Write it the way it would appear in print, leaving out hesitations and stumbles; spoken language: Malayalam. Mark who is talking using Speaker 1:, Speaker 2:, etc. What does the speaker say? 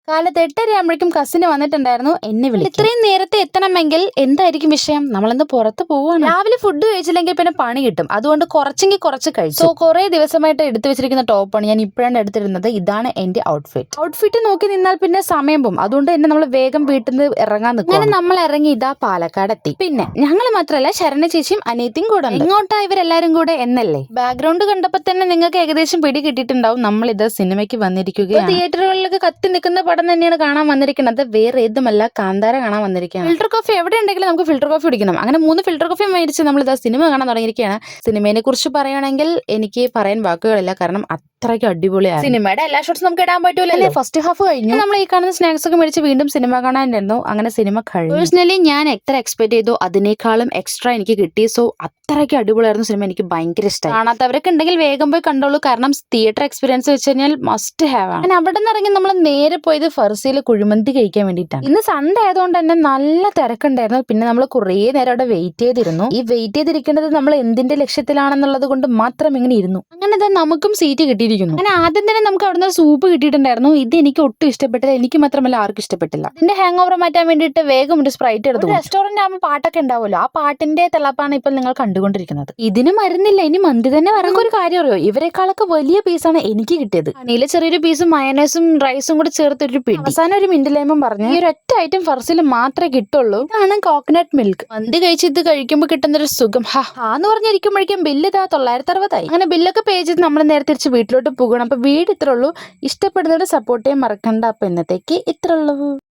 Speaker 1: കാലത്ത് 8:30 ആകുമ്പോഴേക്കും കസിന് വന്നിട്ടുണ്ടായിരുന്നു. എന്നെ വിളിച്ചു. ഇത്രയും നേരത്തെ എത്തണമെങ്കിൽ എന്തായിരിക്കും വിഷയം? നമ്മളെന്ന് പുറത്ത് പോവാണ്. രാവിലെ ഫുഡ് കഴിച്ചില്ലെങ്കിൽ പിന്നെ പണി കിട്ടും. അതുകൊണ്ട് കുറച്ചെങ്കിൽ കുറച്ച് കഴിച്ചു. സോ കുറെ ദിവസമായിട്ട് എടുത്തു വെച്ചിരിക്കുന്ന ടോപ്പാണ് ഞാൻ ഇപ്പോഴാണ് എടുത്തിരുന്നത്. ഇതാണ് എന്റെ ഔട്ട്ഫിറ്റ് നോക്കി നിന്നാൽ പിന്നെ സമയം പോകും. അതുകൊണ്ട് തന്നെ നമ്മൾ വേഗം വീട്ടിൽ നിന്ന് ഇറങ്ങാൻ നിൽക്കും. അങ്ങനെ നമ്മൾ ഇറങ്ങി ഇതാ പാലക്കാട് എത്തി. പിന്നെ ഞങ്ങൾ മാത്രമല്ല ശരണ ചേച്ചിയും അനിയത്തിയും കൂടെ ഉണ്ട്. എങ്ങോട്ടാ ഇവരെല്ലാരും കൂടെ എന്നല്ലേ? ബാക്ക്ഗ്രൗണ്ട് കണ്ടപ്പോൾ തന്നെ നിങ്ങൾക്ക് ഏകദേശം പിടി കിട്ടിയിട്ടുണ്ടാവും. നമ്മൾ ഇത് സിനിമയ്ക്ക് വന്നിരിക്കുകയാണ്. തിയേറ്ററുകളിലൊക്കെ കത്തി നിൽക്കുന്ന പടം തന്നെയാണ് കാണാൻ വന്നിരിക്കുന്നത്. വേറെ ഏതുമല്ല, കാന്താര കാണാൻ വന്നിരിക്കുകയാണ്. ഫിൽറ്റർ കോഫി എവിടെ ഉണ്ടെങ്കിലും നമുക്ക് ഫിൽറ്റർ കോഫി കുടിക്കണം. അങ്ങനെ 3 ഫിൽറ്റർ കോഫി മേടിച്ച് നമ്മൾ ഇതാ സിനിമ കാണാൻ തുടങ്ങിയിരിക്കുകയാണ്. സിനിമയെ കുറിച്ച് പറയുകയാണെങ്കിൽ എനിക്ക് പറയാൻ വാക്കുകളില്ല. കാരണം അത്രയ്ക്ക് അടിപൊളിയാണ്. സിനിമയുടെ എല്ലാ ഷോട്ട്സും നമുക്ക് ഇടാൻ പറ്റൂലല്ലേ. ഫസ്റ്റ് ഹാഫ് കഴിഞ്ഞു. നമ്മൾ ഈ കാണുന്ന സ്നാക്സ് ഒക്കെ മേടിച്ച് വീണ്ടും സിനിമ കാണാനായിരുന്നു. അങ്ങനെ സിനിമ കഴിഞ്ഞു. പേഴ്സണലി ഞാൻ എത്ര എക്സ്പെക്ട് ചെയ്തു അതിനേക്കാളും എക്സ്ട്രാ എനിക്ക് കിട്ടി. സോ അത്രയ്ക്ക് അടിപൊളിയായിരുന്നു സിനിമ. എനിക്ക് ഭയങ്കര ഇഷ്ടമായി. കാണാത്തവരൊക്കെ ഉണ്ടെങ്കിൽ വേഗം പോയി കണ്ടോളൂ. കാരണം തിയേറ്റർ എക്സ്പീരിയൻസ് വെച്ച് കഴിഞ്ഞാൽ മസ്റ്റ് ഹാവ് ആണ്. അവിടെ നിന്ന് ഇറങ്ങി നമ്മൾ നേരെ പോയത് ഫർസിയിൽ കുഴിമന്തി കഴിക്കാൻ വേണ്ടിയിട്ടാണ്. ഇന്ന് സൺഡേ ആയതുകൊണ്ട് തന്നെ നല്ല തിരക്കുണ്ടായിരുന്നു. പിന്നെ നമ്മൾ കുറേ നേരം അവിടെ വെയിറ്റ് ചെയ്തിരുന്നു. ഈ വെയിറ്റ് ചെയ്തിരിക്കേണ്ടത് നമ്മൾ എന്തിന്റെ ലക്ഷ്യത്തിലാണെന്നുള്ളത് കൊണ്ട് മാത്രം ഇങ്ങനെ ഇരുന്നു. അങ്ങനെ നമുക്കും സീറ്റ് കിട്ടിയിരിക്കുന്നു. അങ്ങനെ ആദ്യം തന്നെ നമുക്ക് അവിടുന്ന് സൂപ്പ് കിട്ടിയിട്ടുണ്ടായിരുന്നു. ഇത് എനിക്ക് ഒട്ടും ഇഷ്ടപ്പെട്ടില്ല. എനിക്ക് മാത്രമല്ല ആർക്കും ഇഷ്ടപ്പെട്ടില്ല. ഇതിന്റെ ഹാങ് ഓവർ മാറ്റാൻ വേണ്ടിയിട്ട് വേഗം ഒരു സ്പ്രൈറ്റ് എടുത്തു. റെസ്റ്റോറന്റ് ആകുമ്പോൾ പാട്ടൊക്കെ ഉണ്ടാവുമല്ലോ, ആ പാട്ടിന്റെ തിളപ്പാണ് ഇപ്പൊ നിങ്ങൾ കണ്ടുകൊണ്ടിരിക്കുന്നത്. ഇതിന് മരുന്നില്ല, ഇനി മന്തി തന്നെ വരാൻ. ഒരു കാര്യം അറിയോ, ഇവരെക്കാളൊക്കെ വലിയ പീസാണ് എനിക്ക് കിട്ടിയത്. അണിയിലെ ചെറിയൊരു പീസും മയനൈസും റൈസും കൂടി ചേർത്തൊരു പിടി. അവസാനം ഒരു മിന്റ് ലൈമും പറഞ്ഞു. ഈ ഒരൊറ്റ ഐറ്റം ഫർസിൽ മാത്രമേ കിട്ടുള്ളൂ. ഇതാണ് കോക്കനട്ട് മിൽക്ക്. മന്തി കഴിച്ച് ഇത് കഴിക്കുമ്പോൾ കിട്ടുന്ന ഒരു സുഖം എന്ന് പറഞ്ഞിരിക്കുമ്പോഴേക്കും ബില്ല് ഇതാ 960 ആയി. അങ്ങനെ ബില്ലൊക്കെ പേ ചെയ്ത് നമ്മൾ നേരെ തിരിച്ച് വീട്ടിലോട്ട് പോകണം. അപ്പൊ വീട് ഇത്രേ ഉള്ളൂ. ഇഷ്ടപ്പെടുന്നവരെ സപ്പോർട്ട് ചെയ്യാൻ മറക്കണ്ട. അപ്പൊ ഇന്നത്തേക്ക് ഇത്രേ ഉള്ളൂ.